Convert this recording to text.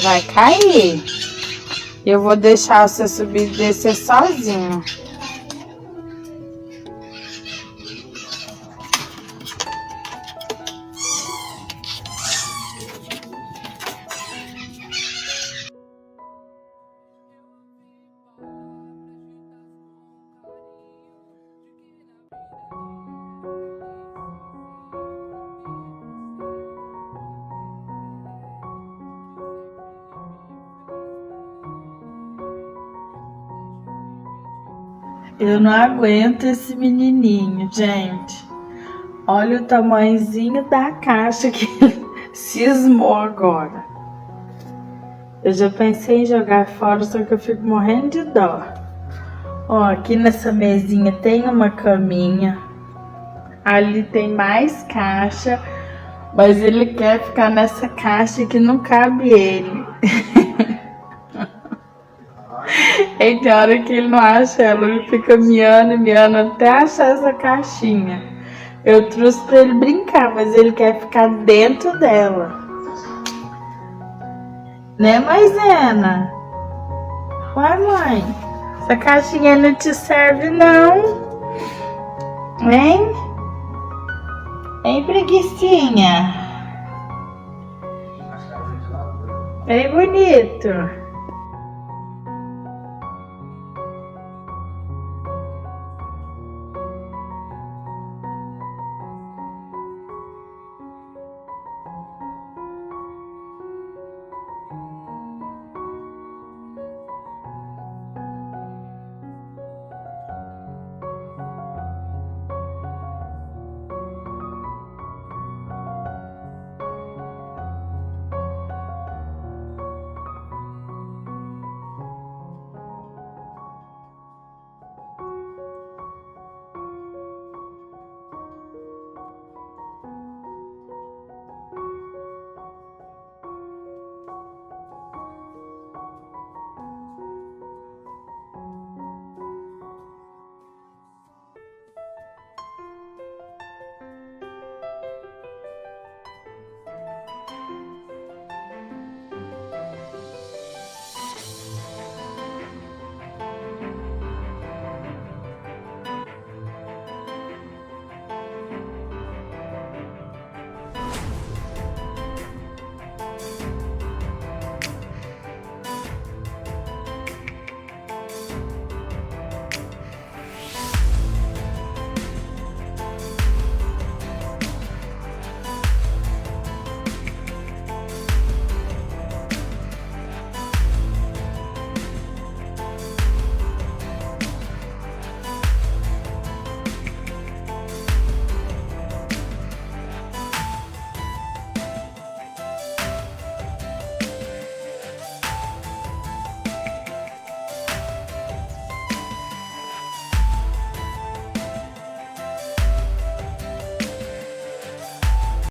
Vai cair. Eu vou deixar você subir e descer sozinho. Eu não aguento esse menininho, gente. Olha o tamanhozinho da caixa que ele cismou agora. Eu já pensei em jogar fora, só que eu fico morrendo de dó. Ó, aqui nessa mesinha tem uma caminha. Ali tem mais caixa. Mas ele quer ficar nessa caixa que não cabe ele. E tem hora que ele não acha ela, ele fica miando até achar essa caixinha. Eu trouxe pra ele brincar, mas ele quer ficar dentro dela. Né, Maisena? Ué, mãe, essa caixinha não te serve, não? Hein? Hein, preguicinha? Hein, bonito?